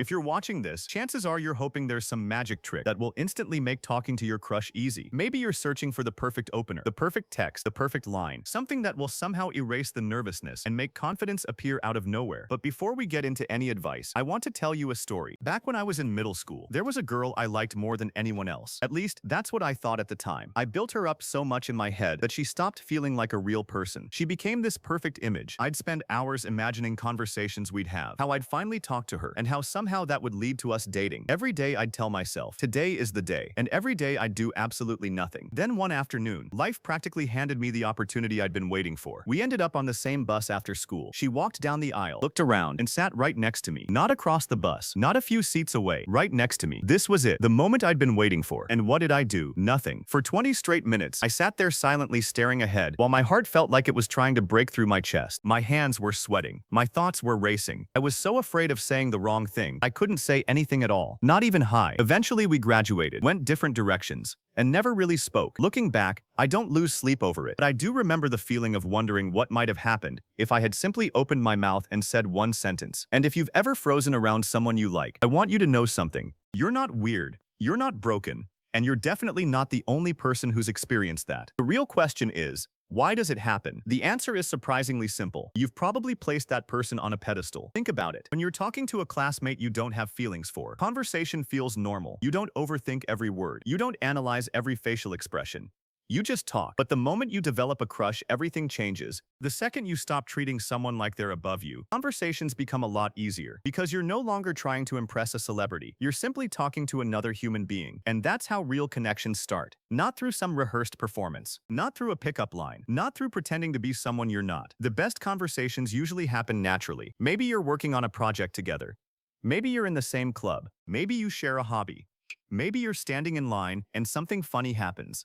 If you're watching this, chances are you're hoping there's some magic trick that will instantly make talking to your crush easy. Maybe you're searching for the perfect opener, the perfect text, the perfect line, something that will somehow erase the nervousness and make confidence appear out of nowhere. But before we get into any advice, I want to tell you a story. Back when I was in middle school, there was a girl I liked more than anyone else. At least, that's what I thought at the time. I built her up so much in my head that she stopped feeling like a real person. She became this perfect image. I'd spend hours imagining conversations we'd have, how I'd finally talk to her, and how somehow that would lead to us dating. Every day I'd tell myself, today is the day. And every day I'd do absolutely nothing. Then one afternoon, life practically handed me the opportunity I'd been waiting for. We ended up on the same bus after school. She walked down the aisle, looked around, and sat right next to me. Not across the bus, not a few seats away, right next to me. This was it, the moment I'd been waiting for. And what did I do? Nothing. For 20 straight minutes, I sat there silently staring ahead, while my heart felt like it was trying to break through my chest. My hands were sweating. My thoughts were racing. I was so afraid of saying the wrong thing. I couldn't say anything at all. Not even hi. Eventually we graduated, went different directions, and never really spoke. Looking back, I don't lose sleep over it, but I do remember the feeling of wondering what might have happened if I had simply opened my mouth and said one sentence. And if you've ever frozen around someone you like, I want you to know something. You're not weird. You're not broken. And you're definitely not the only person who's experienced that. The real question is, why does it happen? The answer is surprisingly simple. You've probably placed that person on a pedestal. Think about it. When you're talking to a classmate you don't have feelings for, conversation feels normal. You don't overthink every word. You don't analyze every facial expression. You just talk. But the moment you develop a crush, everything changes. The second you stop treating someone like they're above you, conversations become a lot easier because you're no longer trying to impress a celebrity. You're simply talking to another human being. And that's how real connections start. Not through some rehearsed performance, not through a pickup line, not through pretending to be someone you're not. The best conversations usually happen naturally. Maybe you're working on a project together. Maybe you're in the same club. Maybe you share a hobby. Maybe you're standing in line and something funny happens.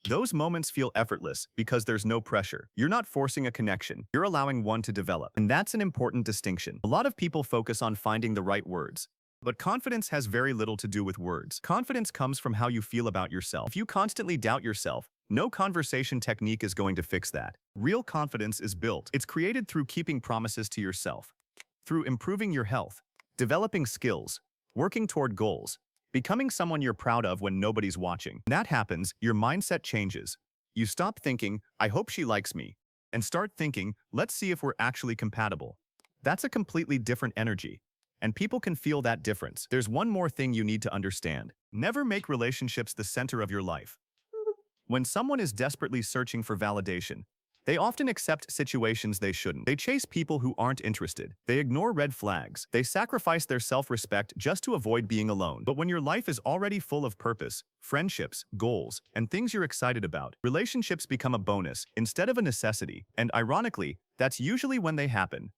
Those moments feel effortless because there's no pressure. You're not forcing a connection. You're allowing one to develop. And that's an important distinction. A lot of people focus on finding the right words. But confidence has very little to do with words. Confidence comes from how you feel about yourself. If you constantly doubt yourself, no conversation technique is going to fix that. Real confidence is built. It's created through keeping promises to yourself, through improving your health, developing skills, working toward goals, becoming someone you're proud of when nobody's watching. When that happens, your mindset changes. You stop thinking, I hope she likes me, and start thinking, let's see if we're actually compatible. That's a completely different energy. And people can feel that difference. There's one more thing you need to understand. Never make relationships the center of your life. When someone is desperately searching for validation, they often accept situations they shouldn't. They chase people who aren't interested. They ignore red flags. They sacrifice their self-respect just to avoid being alone. But when your life is already full of purpose, friendships, goals, and things you're excited about, relationships become a bonus instead of a necessity. And ironically, that's usually when they happen.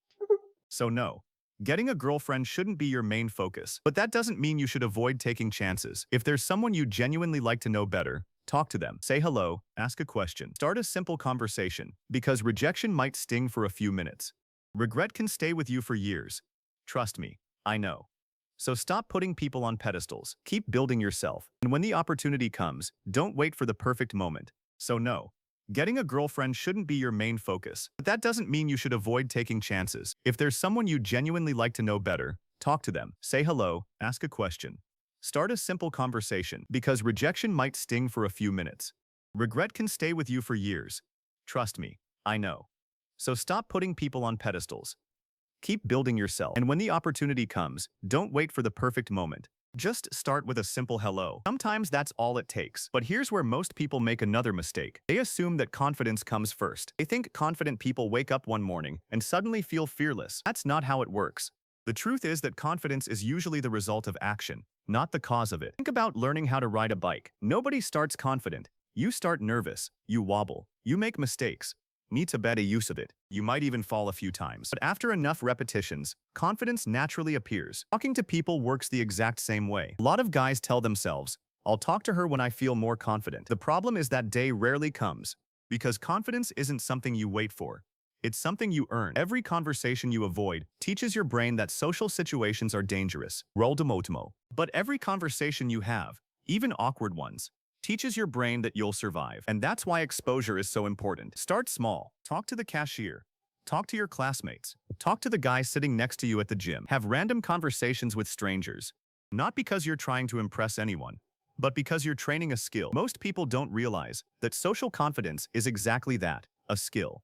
So no, getting a girlfriend shouldn't be your main focus. But that doesn't mean you should avoid taking chances. If there's someone you genuinely like to know better, talk to them. Say hello, ask a question. Start a simple conversation, because rejection might sting for a few minutes. Regret can stay with you for years. Trust me, I know. So stop putting people on pedestals. Keep building yourself. And when the opportunity comes, don't wait for the perfect moment. So no, getting a girlfriend shouldn't be your main focus. But that doesn't mean you should avoid taking chances. If there's someone you genuinely like to know better, talk to them. Say hello, ask a question. Start a simple conversation, because rejection might sting for a few minutes. Regret can stay with you for years. Trust me, I know. So stop putting people on pedestals. Keep building yourself. And when the opportunity comes, don't wait for the perfect moment. Just start with a simple hello. Sometimes that's all it takes. But here's where most people make another mistake. They assume that confidence comes first. They think confident people wake up one morning and suddenly feel fearless. That's not how it works. The truth is that confidence is usually the result of action, not the cause of it. Think about learning how to ride a bike. Nobody starts confident. You start nervous. You wobble. You make mistakes. Need to better use of it. You might even fall a few times. But after enough repetitions, confidence naturally appears. Talking to people works the exact same way. A lot of guys tell themselves, I'll talk to her when I feel more confident. The problem is that day rarely comes, because confidence isn't something you wait for. It's something you earn. Every conversation you avoid teaches your brain that social situations are dangerous. But every conversation you have, even awkward ones, teaches your brain that you'll survive. And that's why exposure is so important. Start small. Talk to the cashier. Talk to your classmates. Talk to the guy sitting next to you at the gym. Have random conversations with strangers. Not because you're trying to impress anyone, but because you're training a skill. Most people don't realize that social confidence is exactly that, a skill.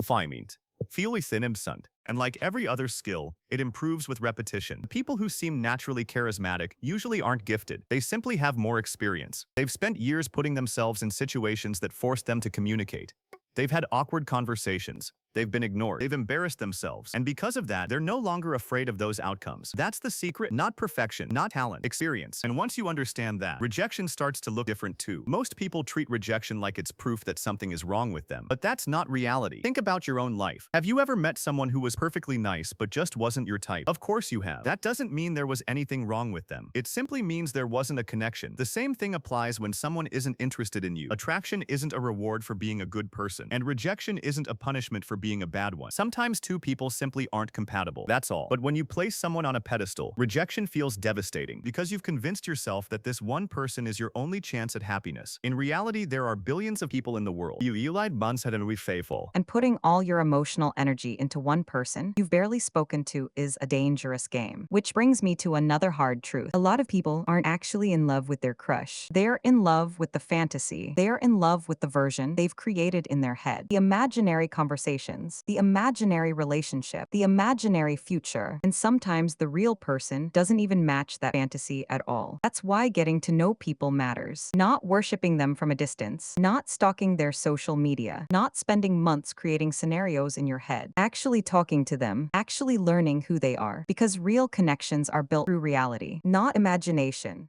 Fimint. Feel sant. And like every other skill, it improves with repetition. People who seem naturally charismatic usually aren't gifted. They simply have more experience. They've spent years putting themselves in situations that force them to communicate. They've had awkward conversations. They've been ignored. They've embarrassed themselves. And because of that, they're no longer afraid of those outcomes. That's the secret, not perfection, not talent, experience. And once you understand that, rejection starts to look different too. Most people treat rejection like it's proof that something is wrong with them. But that's not reality. Think about your own life. Have you ever met someone who was perfectly nice but just wasn't your type? Of course you have. That doesn't mean there was anything wrong with them. It simply means there wasn't a connection. The same thing applies when someone isn't interested in you. Attraction isn't a reward for being a good person, and rejection isn't a punishment for being a bad one. Sometimes two people simply aren't compatible. That's all. But when you place someone on a pedestal, rejection feels devastating because you've convinced yourself that this one person is your only chance at happiness. In reality, there are billions of people in the world. And putting all your emotional energy into one person you've barely spoken to is a dangerous game. Which brings me to another hard truth. A lot of people aren't actually in love with their crush. They're in love with the fantasy. They're in love with the version they've created in their head. The imaginary conversations, the imaginary relationship, the imaginary future, and sometimes the real person doesn't even match that fantasy at all. That's why getting to know people matters. Not worshiping them from a distance, not stalking their social media, not spending months creating scenarios in your head, actually talking to them, actually learning who they are. Because real connections are built through reality, not imagination.